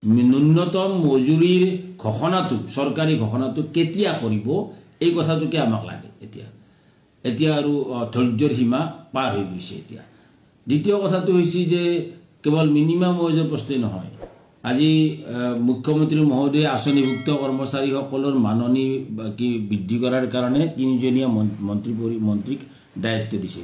ন্যূনতম মজুৰিৰ ঘোষণাটো সৰকাৰি ঘোষণাটো কেতিয়া কৰিব এই কথাটোকে আমাক লাগে এতিয়া আৰু ধৈৰ্যৰ সীমা পাৰ হৈ গৈছে এতিয়া দ্বিতীয় কথাটো হৈছে যে কেৱল মিনিমাম ওয়েজৰ প্ৰশ্নই নহয় আজি মুখ্যমন্ত্ৰী মহোদয় আঁচনিভুক্ত কৰ্মচাৰীসকলৰ মাননি কি বৃদ্ধি কৰাৰ কাৰণে তিনিজনীয়া মন্ত্ৰীক দায়িত্ব দিছে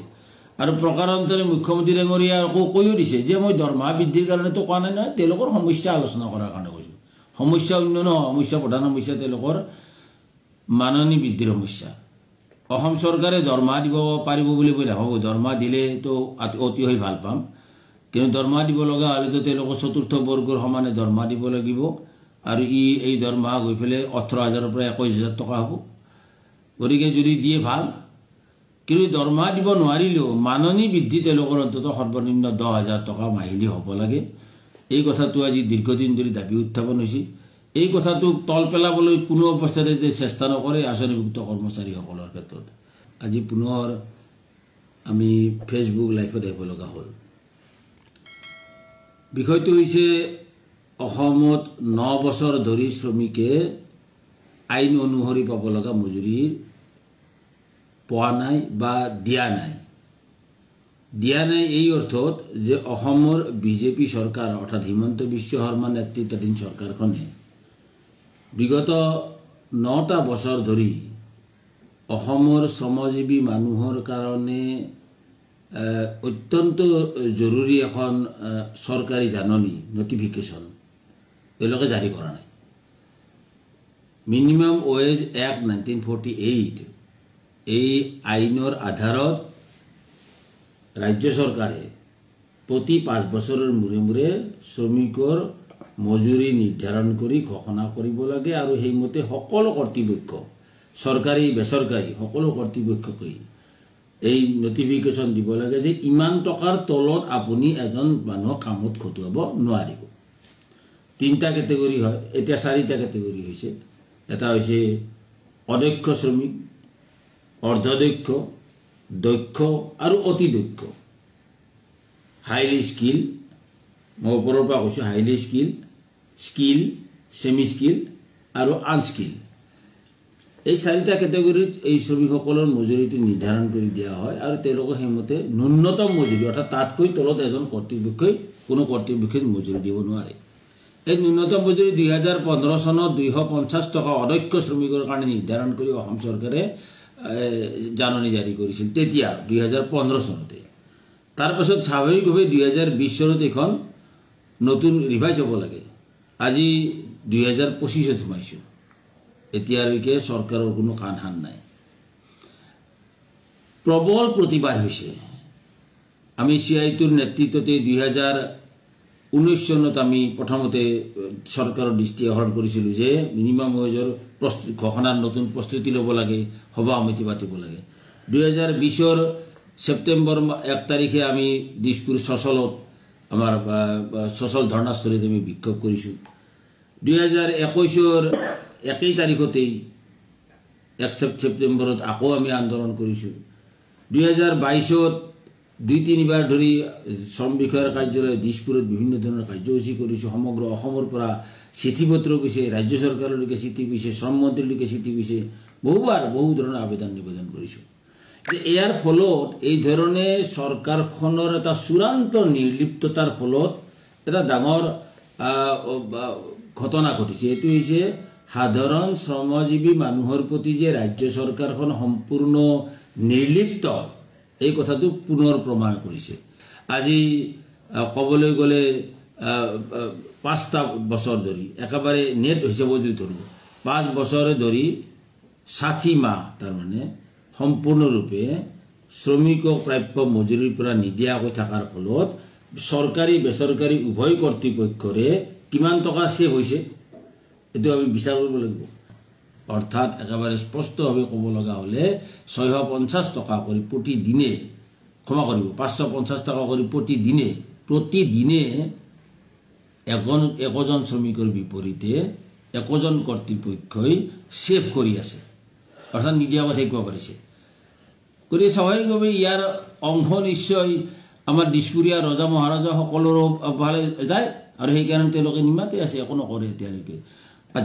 আৰু প্ৰকাৰান্তৰে মুখ্যমন্ত্ৰী ডাঙৰীয়া কৈও দিছে যে মই দৰমহা বৃদ্ধিৰ কাৰণেতো কোৱা নাই নহয় তেওঁলোকৰ সমস্যা আলোচনা কৰাৰ কাৰণে কৈছোঁ সমস্যা অন্য নহয় সমস্যা প্ৰধান সমস্যা তেওঁলোকৰ মাননি বৃদ্ধিৰ সমস্যা অসম চৰকাৰে দৰমহা দিব পাৰিব বুলি মই নাভাবোঁ দৰমহা দিলেতো অতিশয় ভাল পাম কিন্তু দৰমহা দিব লগা হ'লেতো তেওঁলোকৰ চতুৰ্থ বৰ্গৰ সমানে দৰমহা দিব লাগিব আৰু এই দৰমহা গৈ পেলাই 18,000 পৰা 21,000 টকা হ'ব গতিকে যদি দিয়ে ভাল কিন্তু দৰমহা দিব নোৱাৰিলেও মাননি বৃদ্ধি তেওঁলোকৰ অন্তত সৰ্বনিম্ন 10,000 টকা মাহিলী হ'ব লাগে এই কথাটো আজি দীৰ্ঘদিন ধৰি দাবী উত্থাপন হৈছে এই কথাটো তল পেলাবলৈ কোনো অৱস্থাতে চেষ্টা নকৰে আঁচনিভুক্ত কৰ্মচাৰীসকলৰ ক্ষেত্ৰত আজি পুনৰ আমি ফেচবুক লাইভত আহিব লগা হ'ল বিষয়টো হৈছে অসমত 9 বছৰ ধৰি শ্ৰমিকে আইন অনুসৰি পাব লগা মজুৰি পোৱা নাই বা দিয়া নাই এই অৰ্থত যে অসমৰ বিজেপি চৰকাৰ অৰ্থাৎ হিমন্ত বিশ্ব শৰ্মা নেতৃত্বাধীন চৰকাৰখনে বিগত 9টা বছৰ ধৰি অসমৰ শ্ৰমজীৱী মানুহৰ কাৰণে অত্যন্ত জৰুৰী এখন চৰকাৰী জাননী নটিফিকেশ্যন তেওঁলোকে জাৰি কৰা নাই মিনিমাম ওয়েজ এক্ট 1948 এই আইনৰ আধাৰত ৰাজ্য চৰকাৰে প্ৰতি 5 বছৰৰ মূৰে মূৰে শ্ৰমিকৰ মজুৰি নিৰ্ধাৰণ কৰি ঘোষণা কৰিব লাগে আৰু সেইমতে সকলো কৰ্তৃপক্ষ চৰকাৰী বেচৰকাৰী সকলো কৰ্তৃপক্ষকে এই নটিফিকেশ্যন দিব লাগে যে ইমান টকাৰ তলত আপুনি এজন মানুহক কামত খটুৱাব নোৱাৰিব তিনিটা কেটেগৰী হয় এতিয়া চাৰিটা কেটেগৰী হৈছে এটা হৈছে অদক্ষ শ্ৰমিক অৰ্ধদক্ষ দক্ষ আৰু অতি দক্ষ হাইলি স্কিল মই ওপৰৰ পৰা কৈছোঁ হাইলি স্কিল সেমি স্কিল আৰু আনস্কিল এই চাৰিটা কেটেগৰীত এই শ্ৰমিকসকলৰ মজুৰিটো নিৰ্ধাৰণ কৰি দিয়া হয় আৰু তেওঁলোকক সেইমতে ন্যূনতম মজুৰি অৰ্থাৎ তাতকৈ তলত এজন কৰ্তৃপক্ষই কোনো কৰ্তৃপক্ষই মজুৰি দিব নোৱাৰে এই ন্যূনতম মজুৰি 2015 চনত 250 টকা অদক্ষ শ্ৰমিকৰ কাৰণে নিৰ্ধাৰণ কৰি অসম চৰকাৰে জাননী জাৰি কৰিছিল তেতিয়া 2015 চনতে তাৰ পাছত স্বাভাৱিকভাৱে 2020 চনত এখন নতুন ৰিভাইজ হ'ব লাগে আজি 2025 সোমাইছোঁ এতিয়ালৈকে চৰকাৰৰ কোনো কাণ হান নাই প্ৰবল প্ৰতিবাদ হৈছে আমি সিআইটোৰ নেতৃত্বতে 2019 চনত আমি প্ৰথমতে চৰকাৰৰ দৃষ্টি আকৰ্ষণ কৰিছিলোঁ যে মিনিমাম ওয়েজৰ ঘোষণাৰ নতুন প্ৰস্তুতি ল'ব লাগে সভা সমিতি পাতিব লাগে 2020ৰ সেপ্টেম্বৰ 1 তাৰিখে আমি দিছপুৰ চচলত আমাৰ চচল ধৰ্ণাস্থলীত আমি বিক্ষোভ কৰিছোঁ 2021ৰ 1 তাৰিখতেই 1 সেপ্টেম্বৰত আকৌ আমি আন্দোলন কৰিছোঁ 2022ত 2-3 বাৰ ধৰি শ্ৰম বিষয়াৰ কাৰ্যালয় দিছপুৰত বিভিন্ন ধৰণৰ কাৰ্যসূচী কৰিছোঁ সমগ্ৰ অসমৰ পৰা চিঠি পত্ৰ গৈছে ৰাজ্য চৰকাৰলৈকে চিঠি গৈছে শ্ৰম মন্ত্ৰীলৈকে চিঠি গৈছে বহু ধৰণৰ আবেদন নিবেদন কৰিছোঁ যে ইয়াৰ ফলত এই ধৰণে চৰকাৰখনৰ এটা চূড়ান্ত নিৰ্লিপ্ততাৰ ফলত এটা ডাঙৰ ঘটনা ঘটিছে এইটো হৈছে সাধাৰণ শ্ৰমজীৱী মানুহৰ প্ৰতি যে ৰাজ্য চৰকাৰখন সম্পূৰ্ণ নিৰ্লিপ্ত এই কথাটো পুনৰ প্ৰমাণ কৰিছে আজি ক'বলৈ গ'লে 5টা বছৰ ধৰি একেবাৰে নেট হিচাপত যদি ধৰোঁ 5 বছৰ ধৰি 60 মাহ তাৰমানে সম্পূৰ্ণৰূপে শ্ৰমিকক প্ৰাপ্য মজুৰিৰ পৰা নিদিয়াকৈ থকাৰ ফলত চৰকাৰী বেচৰকাৰী উভয় কৰ্তৃপক্ষৰে কিমান টকা সেভ হৈছে এইটো আমি বিচাৰ কৰিব লাগিব অৰ্থাৎ একেবাৰে স্পষ্টভাৱে ক'ব লগা হ'লে 650 টকা কৰি প্ৰতিদিনে ক্ষমা কৰিব 550 টকা কৰি প্ৰতিদিনে একজন শ্ৰমিকৰ বিপৰীতে একজন কৰ্তৃপক্ষই সেভ কৰি আছে অৰ্থাৎ নিদিয়াকৈ থাকিব পাৰিছে গতিকে স্বাভাৱিকভাৱে ইয়াৰ অংশ নিশ্চয় আমাৰ দিছপুৰীয়া ৰজা মহাৰাজা সকলোৰে ভালে যায় আৰু সেইকাৰণে তেওঁলোকে নিমাতে আছে, একো নকৰে এতিয়ালৈকে।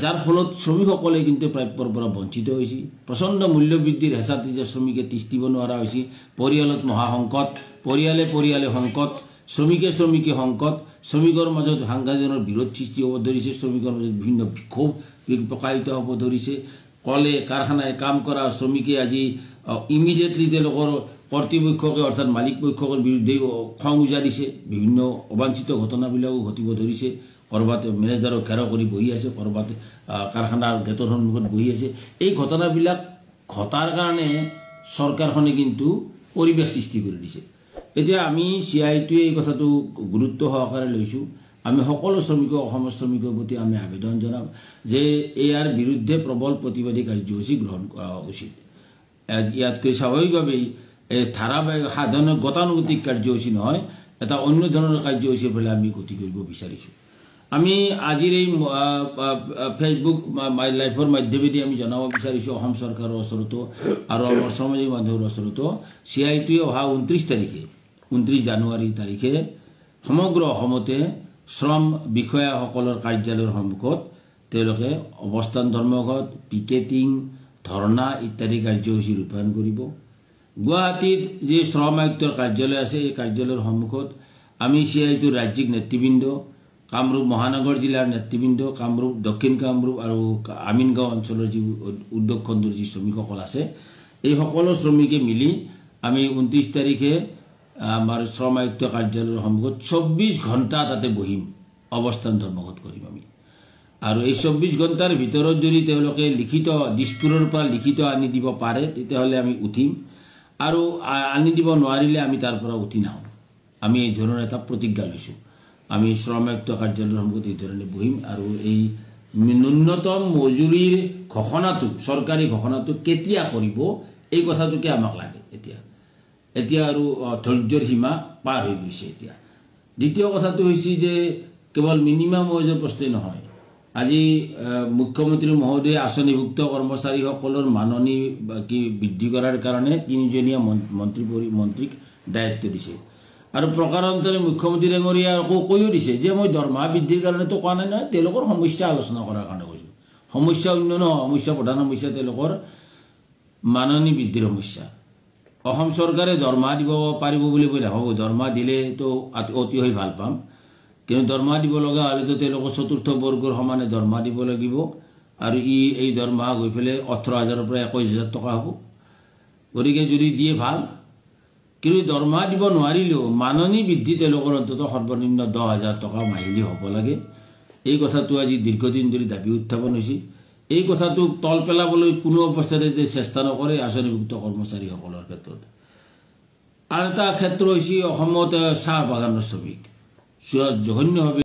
যাৰ ফলত শ্ৰমিকসকলে কিন্তু প্ৰাপ্যৰ পৰা বঞ্চিত হৈছে। প্ৰচণ্ড মূল্যবৃদ্ধিৰ হেঁচাত যে শ্ৰমিকে তিষ্ঠিব নোৱাৰা হৈছে, পৰিয়ালত মহাসংকট, পৰিয়ালে সংকট, শ্ৰমিকে সংকট, শ্ৰমিকৰ মাজত সাংঘাতিক বিৰোধ সৃষ্টি হ'ব ধৰিছে, শ্ৰমিকৰ মাজত বিভিন্ন বিক্ষোভ প্ৰকাশিত হ'ব ধৰিছে। কলে কাৰখানায় কাম কৰা শ্ৰমিকে আজি ইমিডিয়েটলি তেওঁলোকৰ কৰ্তৃপক্ষকে অৰ্থাৎ মালিক পক্ষকৰ বিৰুদ্ধে খং উজাৰিছে। বিভিন্ন অবাঞ্ছিত ঘটনাবিলাকো ঘটিব ধৰিছে। ক'ৰবাত মেনেজাৰক ঘেৰাও কৰি বহি আছে, ক'ৰবাত কাৰখানাৰ গেটৰ সন্মুখত বহি আছে। এই ঘটনাবিলাক ঘটাৰ কাৰণে চৰকাৰখনে কিন্তু পৰিৱেশ সৃষ্টি কৰি দিছে। এতিয়া আমি CITUৱে এই কথাটো গুৰুত্ব সহকাৰে লৈছোঁ। আমি সকলো শ্ৰমিকক, অসমৰ শ্ৰমিকৰ প্ৰতি আমি আবেদন জনাম যে ইয়াৰ বিৰুদ্ধে প্ৰবল প্ৰতিবাদী কাৰ্যসূচী গ্ৰহণ কৰা উচিত। ইয়াতকৈ স্বাভাৱিকভাৱেই ধাৰাবাহিক সাধাৰণ গতানুগতিক কাৰ্যসূচী নহয়, এটা অন্য ধৰণৰ কাৰ্যসূচীৰ ফালে আমি গতি কৰিব বিচাৰিছোঁ। আমি আজিৰ এই ফেচবুক লাইভৰ মাধ্যমেদি আমি জনাব বিচাৰিছোঁ অসম চৰকাৰৰ ওচৰতো আৰু আমাৰ সামাজিক মাধ্যমৰ ওচৰতো CITUৱে অহা 29 জানুৱাৰী তাৰিখে সমগ্ৰ অসমতে শ্ৰম বিষয়াসকলৰ কাৰ্যালয়ৰ সন্মুখত তেওঁলোকে অৱস্থান ধৰ্মঘট, পিকেটিং, ধৰ্ণা ইত্যাদি কাৰ্যসূচী ৰূপায়ণ কৰিব। গুৱাহাটীত যি শ্ৰম আয়ুক্তৰ কাৰ্যালয় আছে, এই কাৰ্যালয়ৰ সন্মুখত আমি CITUৰ ৰাজ্যিক নেতৃবৃন্দ, কামৰূপ মহানগৰ জিলাৰ নেতৃবৃন্দ, কামৰূপ, দক্ষিণ কামৰূপ আৰু আমিনগাঁও অঞ্চলৰ যি উদ্যোগ খণ্ডৰ যি শ্ৰমিকসকল আছে, এই সকলো শ্ৰমিকে মিলি আমি 29 তাৰিখে আমাৰ শ্ৰম আয়ুক্ত কাৰ্যালয়ৰ সন্মুখত 24 ঘণ্টা তাতে বহিম, অৱস্থান ধৰ্মঘট কৰিম আমি। আৰু এই 24 ঘণ্টাৰ ভিতৰত যদি তেওঁলোকে লিখিত দিছপুৰৰ পৰা লিখিত আনি দিব পাৰে তেতিয়াহ'লে আমি উঠিম, আৰু আনি দিব নোৱাৰিলে আমি তাৰ পৰা উঠি নাহোঁ। আমি এই ধৰণৰ এটা প্ৰতিজ্ঞা লৈছোঁ। আমি শ্ৰম আয়ুক্ত কাৰ্যালয়ৰ সন্মুখত এই ধৰণে বহিম আৰু এই ন্যূনতম মজুৰিৰ ঘোষণাটো, চৰকাৰী ঘোষণাটো কেতিয়া কৰিব এই কথাটোকে আমাক লাগে। এতিয়া আৰু ধৈৰ্যৰ সীমা পাৰ হৈ গৈছে এতিয়া। দ্বিতীয় কথাটো হৈছে যে কেৱল মিনিমাম ৱেজৰ প্ৰশ্নই নহয়, আজি মুখ্যমন্ত্ৰী মহোদয়ে আঁচনিভুক্ত কৰ্মচাৰীসকলৰ মাননি বৃদ্ধি কৰাৰ কাৰণে 3জনীয়া মন্ত্ৰীক দায়িত্ব দিছে। আৰু প্ৰকাৰান্তৰে মুখ্যমন্ত্ৰী ডাঙৰীয়া আকৌ কৈও দিছে যে মই দৰমহা বৃদ্ধিৰ কাৰণেতো কোৱা নাই নহয়, তেওঁলোকৰ সমস্যা আলোচনা কৰাৰ কাৰণে কৈছোঁ। সমস্যা অন্য নহয়, প্ৰধান সমস্যা তেওঁলোকৰ মাননি বৃদ্ধিৰ সমস্যা। অসম চৰকাৰে দৰমহা দিব পাৰিব বুলি মই নাভাবোঁ। দৰমহা দিলেতো অতিশয় ভাল পাম, কিন্তু দৰমহা দিব লগা হ'লেতো তেওঁলোকৰ চতুৰ্থ বৰ্গৰ সমানে দৰমহা দিব লাগিব, আৰু এই দৰমহা গৈ পেলাই 18,000-ৰ পৰা 21,000 টকা হ'ব। গতিকে যদি দিয়ে ভাল, কিন্তু দৰমহা দিব নোৱাৰিলেও মাননি বৃদ্ধি তেওঁলোকৰ অন্ততঃ সৰ্বনিম্ন 10,000 টকা মাহিলী হ'ব লাগে। এই কথাটো আজি দীৰ্ঘদিন ধৰি দাবী উত্থাপন হৈছে। এই কথাটোক তল পেলাবলৈ কোনো অৱস্থাতে চেষ্টা নকৰে আঁচনিভুক্ত কৰ্মচাৰীসকলৰ ক্ষেত্ৰত। আৰু এটা ক্ষেত্ৰ হৈছে অসমত চাহ বাগানৰ শ্ৰমিক জঘন্যভাৱে